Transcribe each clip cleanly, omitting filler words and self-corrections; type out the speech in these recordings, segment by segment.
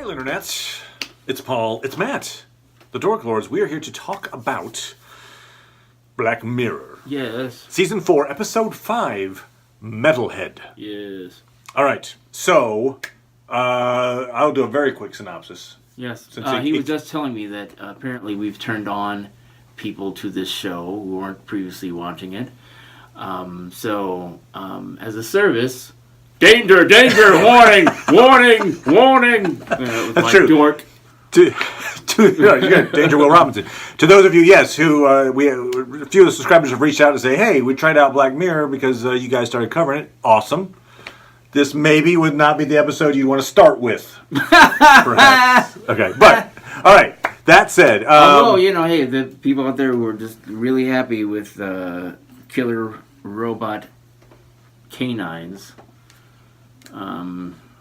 Hail, Internet. It's Paul. It's Matt. The Dork Lords. We are here to talk about Black Mirror. Yes. Season 4, Episode 5, Metalhead. Yes. All right. So, I'll do a very quick synopsis. Yes. He was just telling me that apparently we've turned on people to this show who weren't previously watching it. As a service, danger, danger, warning, warning, warning. That's true. Dork. Danger Will Robinson. To those of you, yes, who a few of the subscribers have reached out to say, hey, we tried out Black Mirror because you guys started covering it. Awesome. This maybe would not be the episode you want to start with. Perhaps. Okay, but, all right. That said... hey, the people out there who are just really happy with killer robot canines,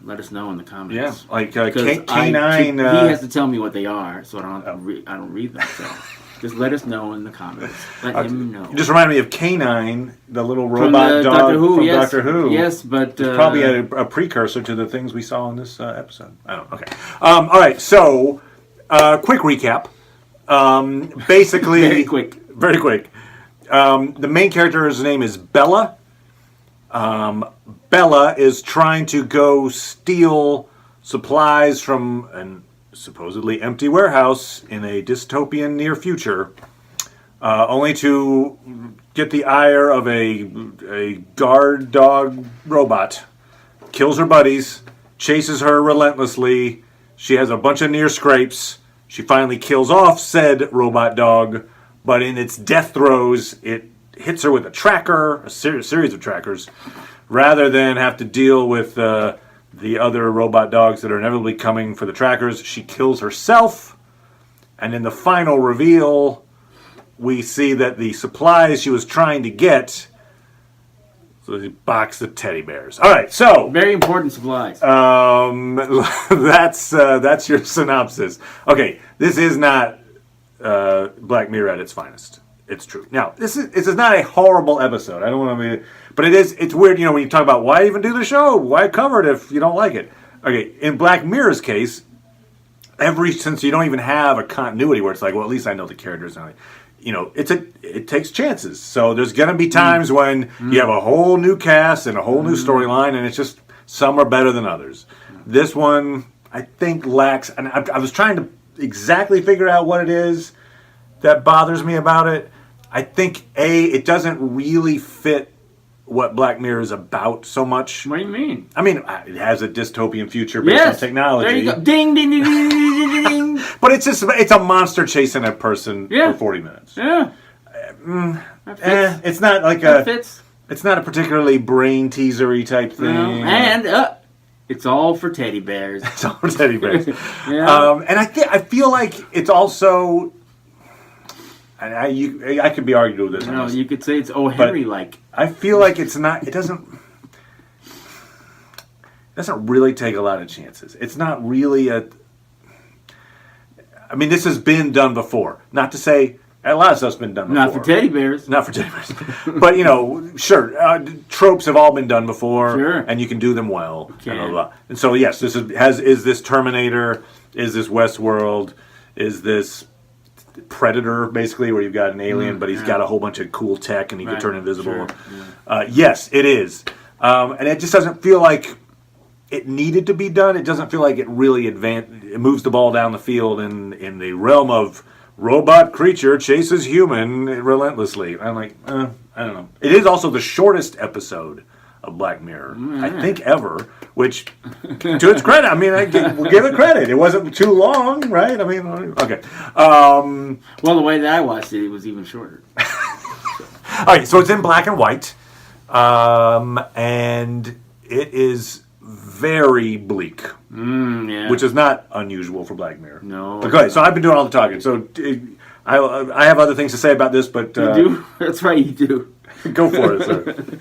let us know in the comments. Yeah, like canine... he has to tell me what they are, so I don't read them, so... Just let us know in the comments. Let him know. You just reminded me of Canine, the little robot dog Doctor Who, from yes. Doctor Who. Yes, but... It's probably a precursor to the things we saw in this episode. I don't know. Okay. All right, so, quick recap. Basically... Very quick. Very quick. The main character's name is Bella. Bella is trying to go steal supplies from an supposedly empty warehouse in a dystopian near future, only to get the ire of a guard dog robot, kills her buddies, chases her relentlessly. She has a bunch of near scrapes. She finally kills off said robot dog, but in its death throes, it hits her with a tracker, a series of trackers, rather than have to deal with the other robot dogs that are inevitably coming for the trackers. She kills herself, and in the final reveal, we see that the supplies she was trying to get was a box of teddy bears. All right, so very important supplies. That's your synopsis. Okay, this is not Black Mirror at its finest. It's true. Now, this is not a horrible episode. I don't want to be... But it's weird, when you talk about why even do the show? Why cover it if you don't like it? Okay, in Black Mirror's case, since you don't even have a continuity where it's like, well, at least I know the characters. And it takes chances. So there's going to be times when you have a whole new cast and a whole new storyline, and it's just some are better than others. This one, I think, lacks... And I was trying to exactly figure out what it is that bothers me about it. I think, it doesn't really fit what Black Mirror is about so much. What do you mean? I mean, it has a dystopian future based on technology. There you go. Ding, ding, ding, ding, ding, ding, ding. But it's a monster chasing a person for 40 minutes. Yeah. It's not like it's not a particularly brain teasery type thing. No. And it's all for teddy bears. It's all for teddy bears. Yeah. And I feel like it's also... I could be argued with this. No, you could say it's O. Henry-like. I feel like it's not. It doesn't really take a lot of chances. It's not really a. I mean, this has been done before. Not to say a lot of stuff's been done before. Not for teddy bears. Not for teddy bears. But sure, tropes have all been done before, sure, and you can do them well. And blah, blah. And so yes, this is this Terminator? Is this Westworld? Is this Predator, basically, where you've got an alien, but he's got a whole bunch of cool tech and he can turn invisible. Sure, yes, it is. And it just doesn't feel like it needed to be done. It doesn't feel like it really it moves the ball down the field in the realm of robot creature chases human relentlessly. I'm like, I don't know. It is also the shortest episode of Black Mirror, I think, ever, which, to its credit, I mean, we'll give it credit. It wasn't too long, right? I mean, okay. Well, the way that I watched it, it was even shorter. All right, so it's in black and white, and it is very bleak, which is not unusual for Black Mirror. No. Okay, so I've been doing all the talking, so I have other things to say about this, but... You do? That's right, you do. Go for it, sir.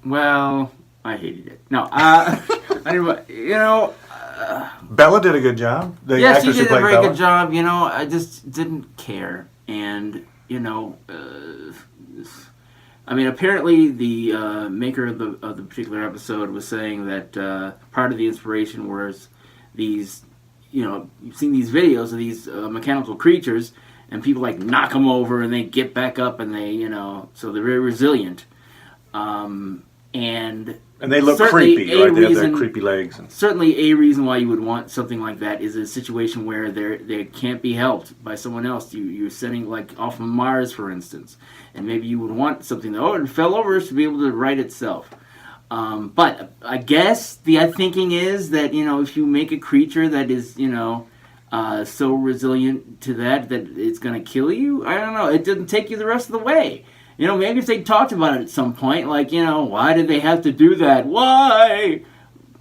Well, I hated it. No, Bella did a good job. Yes, she did a very good job. I just didn't care, and I mean, apparently the maker of the particular episode was saying that part of the inspiration was these, you've seen these videos of these mechanical creatures, and people like knock them over and they get back up and they, so they're very resilient. And they look creepy, right? They have their creepy legs. Certainly, a reason why you would want something like that is a situation where they can't be helped by someone else. You're sending, like, off of Mars, for instance, and maybe you would want something that, it fell over to be able to right itself. But I guess the thinking is that, if you make a creature that is, so resilient to that it's going to kill you, I don't know. It doesn't take you the rest of the way. Maybe if they talked about it at some point, like, why did they have to do that? Why?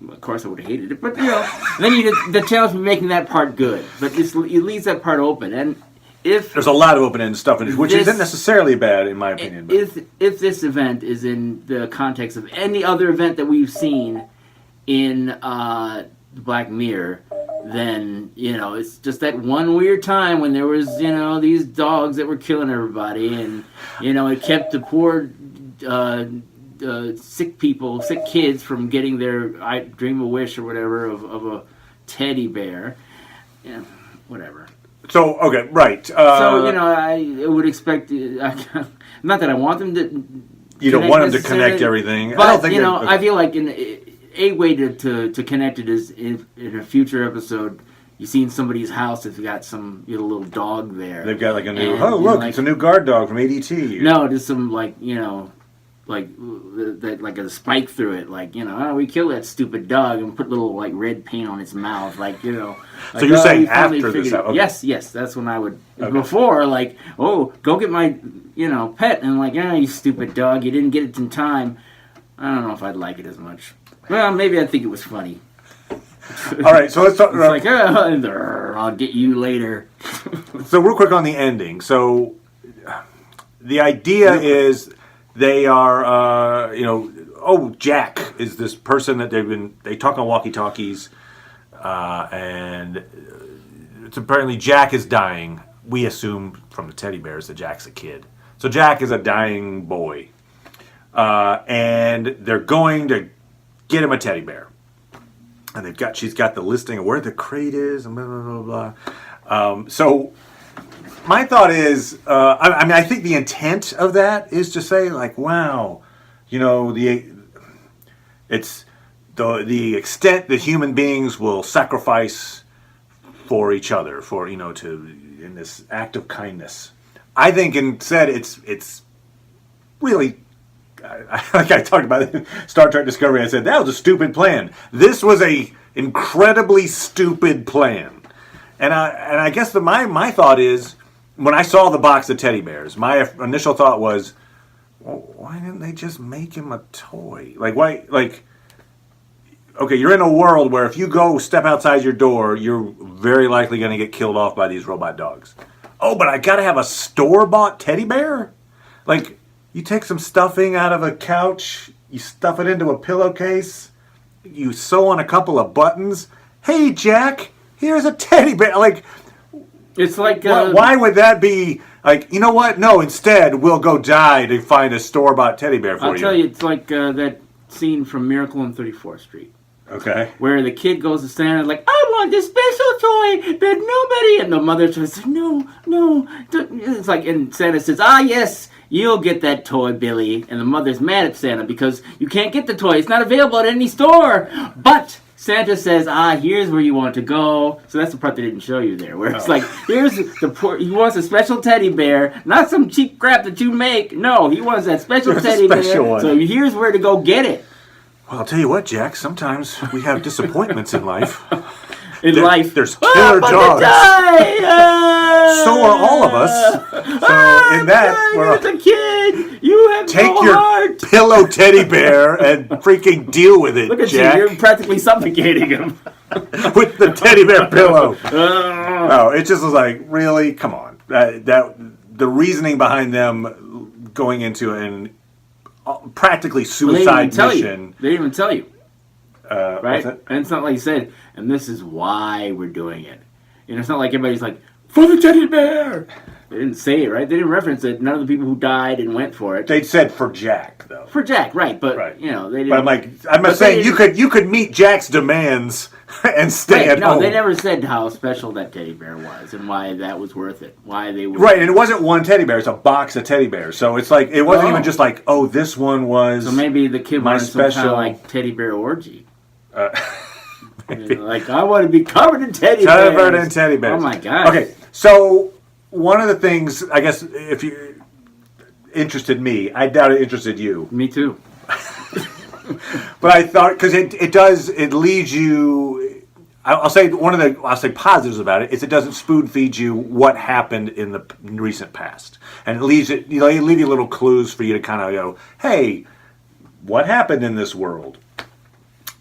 Of course, I would have hated it, but, then the challenge of making that part good. But it leaves that part open. And if there's a lot of open-ended stuff in it, which isn't necessarily bad, in my opinion. If this event is in the context of any other event that we've seen in Black Mirror, then, it's just that one weird time when there was, these dogs that were killing everybody, and, it kept the poor sick kids from getting their I dream a wish or whatever of a teddy bear. Whatever. So, okay, right. I would expect, not that I want them to... You don't want them to connect everything. But, I feel like a way to connect it is in a future episode, you've seen somebody's house that's got some little dog there. They've got like a new, it's a new guard dog from ADT. No, just some like a spike through it, like, we kill that stupid dog and put little like red paint on its mouth, like, So you're saying after this? Okay. Yes, that's when I would. Okay. Before, like, go get my, pet, and like, you stupid dog, you didn't get it in time. I don't know if I'd like it as much. Well, maybe I'd think it was funny. All right, so let's talk. It's like, I'll get you later. So real quick on the ending. So the idea is they are, Jack is this person that they talk on walkie-talkies, and it's apparently Jack is dying. We assume from the teddy bears that Jack's a kid. So Jack is a dying boy. And they're going to get him a teddy bear. And she's got the listing of where the crate is and blah, blah, blah, blah. So my thought is, I think the intent of that is to say, like, wow, it's the extent that human beings will sacrifice for each other, in this act of kindness. I think instead it's really, like I talked about in Star Trek Discovery, I said, that was a stupid plan. This was a incredibly stupid plan. And I guess my thought is, when I saw the box of teddy bears, my initial thought was, well, why didn't they just make him a toy? Like, why, like, okay, you're in a world where if you go step outside your door, you're very likely going to get killed off by these robot dogs. Oh, but I got to have a store-bought teddy bear? Like, you take some stuffing out of a couch, you stuff it into a pillowcase, you sew on a couple of buttons. Hey, Jack, here's a teddy bear. Like, it's like... why would that be... Like, you know what? No, instead, we'll go die to find a store-bought teddy bear for you. I'll tell you, it's like that scene from Miracle on 34th Street. Okay. Where the kid goes to Santa, like, I want this special toy that nobody... And the mother says, no. It's like, and Santa says, yes, you'll get that toy, Billy. And the mother's mad at Santa because you can't get the toy. It's not available at any store. But Santa says, here's where you want to go. So that's the part they didn't show you there. Where it's like, here's he wants a special teddy bear, not some cheap crap that you make. No, he wants that special teddy bear. One. So here's where to go get it. Well, I'll tell you what, Jack, sometimes we have disappointments in life. There's killer dogs. So are all of us. So in that, you're a kid. You have take no your heart. Pillow teddy bear and freaking deal with it, Look at Jack. You're practically suffocating him. With the teddy bear pillow. No, it just was like, really? Come on. That the reasoning behind them going into an practically suicide mission. They didn't even tell you. Right? And it's not like you said, and this is why we're doing it. It's not like everybody's like, for the teddy bear! They didn't say it, right? They didn't reference it. None of the people who died and went for it. They said for Jack, though. For Jack, right? But Right. you know, they didn't. But I'm not saying you could meet Jack's demands and stay at home. No, they never said how special that teddy bear was and why that was worth it. Why they would. Right, and it wasn't one teddy bear; it's a box of teddy bears. So it's like it wasn't even just like, oh, this one was. So maybe the kid my wanted some kind of special like teddy bear orgy. Like I want to be covered in teddy bears. Covered in teddy bears. Oh my god. Okay, so one of the things, I guess, if you interested me, I doubt it interested you. Me too. But I thought, because it leads you. I'll say positives about it is it doesn't spoon feed you what happened in the recent past, and it leaves it. It leave you little clues for you to kind of go, hey, what happened in this world?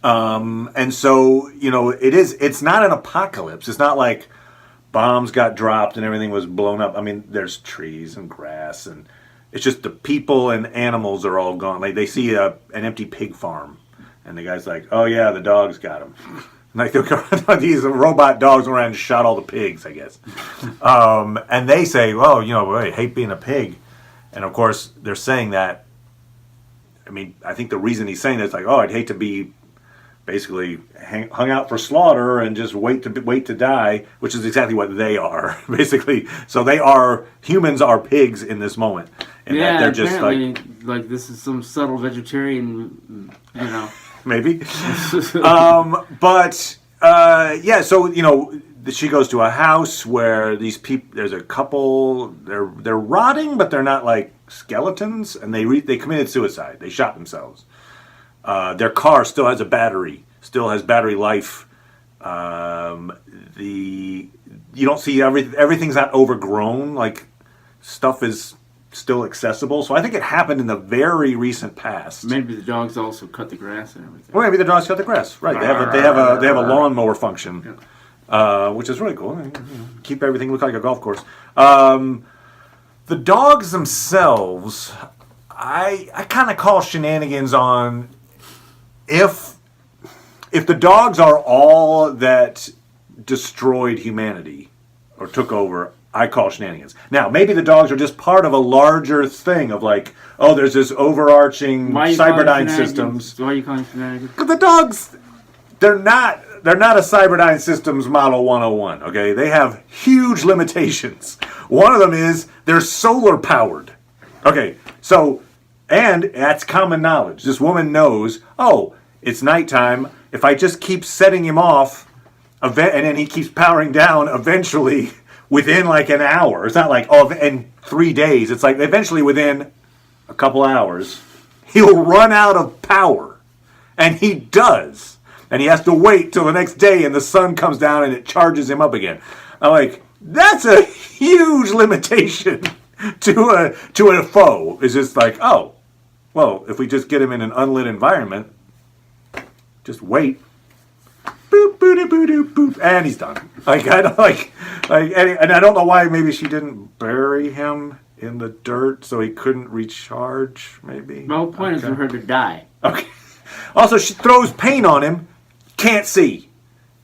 And so it's not an apocalypse. It's not like bombs got dropped and everything was blown up. I mean, there's trees and grass, and it's just the people and animals are all gone. Like they see an empty pig farm, and the guy's like, "Oh yeah, the dogs got him." Like these robot dogs went around and shot all the pigs, I guess. And they say, "Well, I hate being a pig," and of course they're saying that. I mean, I think the reason he's saying that is like, "Oh, I'd hate to be." Basically hung out for slaughter and just wait to die, which is exactly what they are, basically. So humans are pigs in this moment, and that they're just like this is some subtle vegetarian, maybe. But so she goes to a house where these people. There's a couple. They're rotting, but they're not like skeletons, and they committed suicide. They shot themselves. Their car still has a battery, still has battery life. You don't see everything's not overgrown. Like stuff is still accessible. So I think it happened in the very recent past. Maybe the dogs also cut the grass and everything. Well, maybe the dogs cut the grass. Right? They have a lawnmower function, which is really cool. Keep everything look like a golf course. The dogs themselves, I kind of call shenanigans on. If the dogs are all that destroyed humanity or took over, I call shenanigans. Now, maybe the dogs are just part of a larger thing of like, oh, there's this overarching Cyberdyne systems. Why are you calling shenanigans? But the dogs, they're not a Cyberdyne Systems Model 101, okay? They have huge limitations. One of them is they're solar powered. Okay, so, and that's common knowledge. This woman knows, oh, it's nighttime. If I just keep setting him off, and then he keeps powering down, eventually, within like an hour, it's not like, in 3 days. It's like eventually within a couple hours, he'll run out of power. And he does. And he has to wait till the next day and the sun comes down and it charges him up again. I'm like, that's a huge limitation to a foe. It's just like, oh, well, if we just get him in an unlit environment, just wait. Boop, boop, boop, boop, boop, and he's done. Like I don't and I don't know why. Maybe she didn't bury him in the dirt so he couldn't recharge. Maybe. The whole point is for her to die. Okay. Also, she throws paint on him. Can't see.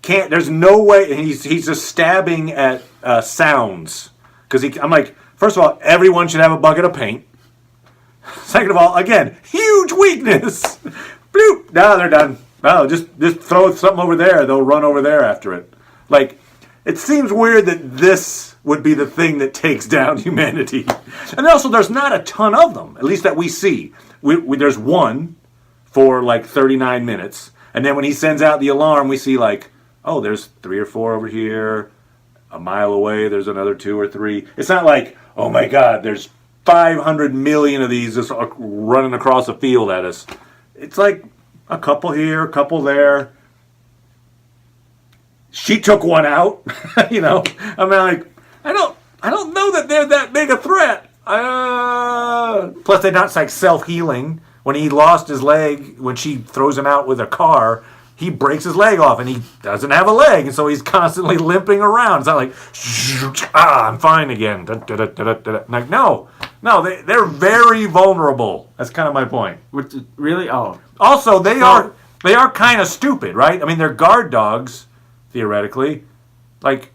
Can't. There's no way. And he's just stabbing at sounds because I'm like, first of all, everyone should have a bucket of paint. Second of all, again, huge weakness. Bloop. Now they're done. Oh, just throw something over there. They'll run over there after it. Like, it seems weird that this would be the thing that takes down humanity. And also, there's not a ton of them, at least that we see. There's one for like 39 minutes. And then when he sends out the alarm, we see like, oh, there's 3 or 4 over here. A mile away, there's another 2 or 3. It's not like, oh my God, there's 500 million of these just running across a field at us. It's like a couple here, a couple there. She took one out. I mean, like, I don't know that they're that big a threat. Plus, they're not like self-healing. When he lost his leg, when she throws him out with a car, he breaks his leg off, and he doesn't have a leg, and so he's constantly limping around. It's not like, I'm fine again. Like, no, they're very vulnerable. That's kind of my point. Which really? Oh. Also, they are kind of stupid, right? I mean, they're guard dogs, theoretically. Like,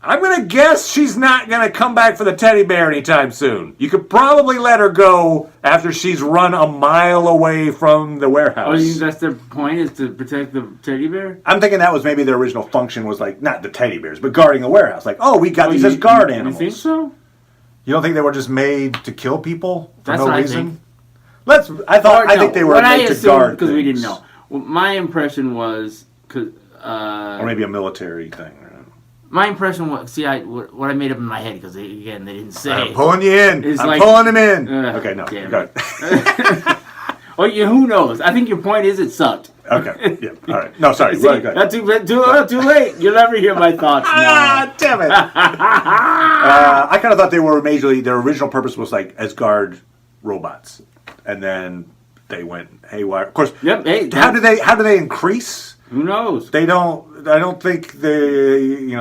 I'm going to guess she's not going to come back for the teddy bear anytime soon. You could probably let her go after she's run a mile away from the warehouse. Oh, you think that's their point, is to protect the teddy bear? I'm thinking that was maybe their original function was like, not the teddy bears, but guarding the warehouse. Like, oh, we got these as guard animals. You think so? You don't think they were just made to kill people for That's no what reason? I think. I think they were made to guard because we didn't things. know. Well, my impression was, Or maybe a military thing. my impression was, what I made up in my head, because again, they didn't say. I'm pulling you in. It's I'm like- pulling him in. Okay, no. Damn Go it. ahead. Oh, yeah, who knows? I think your point is it sucked. Okay. Yeah. All right. No, sorry. See, Go ahead. not too late. You'll never hear my thoughts now. Ah, damn it. I kind of thought they were majorly, their original purpose was like as guard robots. And then they went haywire. Of course, Yep. Hey, how do they increase? who knows? I don't think they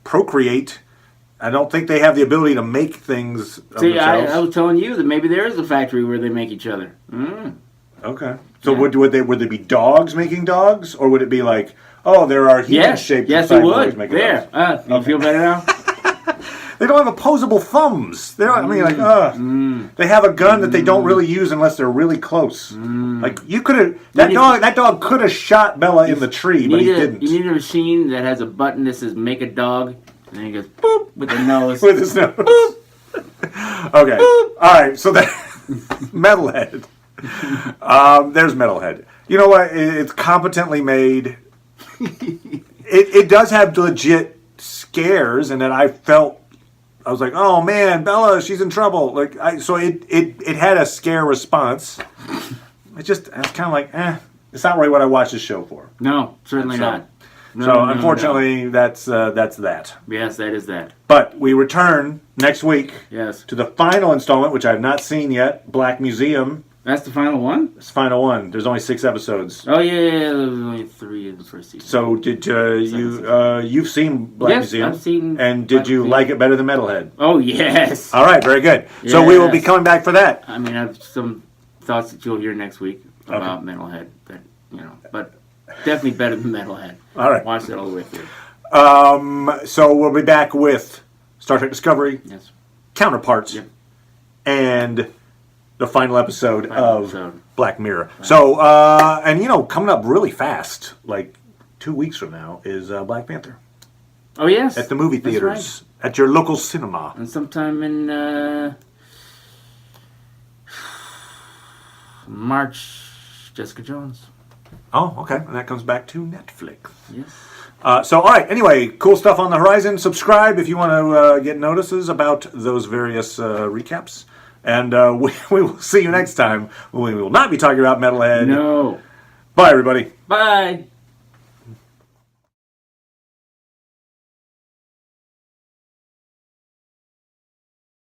procreate. I don't think they have the ability to make things of See, themselves. I was telling you that maybe there is a factory where they make each other. Okay. So Yeah. would they be dogs making dogs, or would it be like, oh, there are human-shaped Yes, it cyborgs would. making There. dogs? You feel better now? They don't have opposable thumbs. They don't. I mean, they have a gun that they don't really use unless they're really close. Like you could have that dog could have shot Bella in the tree, but he didn't. You need a machine that has a button that says "Make a dog," and then he goes boop with the nose. With his nose. Okay. All right. So that Metalhead. There's Metalhead. You know what? It's competently made. It does have legit scares, and then I was like, oh man, Bella, she's in trouble. So it had a scare response. I was kind of like, it's not really what I watched this show for. No, certainly not. No, unfortunately, that's that. Yes, that is that. But we return next week Yes. to the final installment, which I have not seen yet, Black Museum. That's the final one? It's the final one. There's only 6 episodes. Oh, yeah. There was only 3 in the first season. So did you've seen Black Yes, Museum? I've seen And did Black you Museum. like it better than Metalhead? Oh, yes. All right, very good. So we will be Yes. coming back for that. I mean, I have some thoughts that you'll hear next week about Metalhead. But definitely better than Metalhead. All right. Watch that all the way through. So we'll be back with Star Trek Discovery, Yes. Counterparts, Yep. and the final episode of Black Mirror. Right. So, coming up really fast, like 2 weeks from now, is Black Panther. Oh, yes. At the movie That's theaters, at your local cinema. And sometime in March, Jessica Jones. Oh, okay. And that comes back to Netflix. Yes. All right. Anyway, cool stuff on the horizon. Subscribe if you want to get notices about those various recaps. And we will see you next time when we will not be talking about Metalhead. No. Bye, everybody. Bye.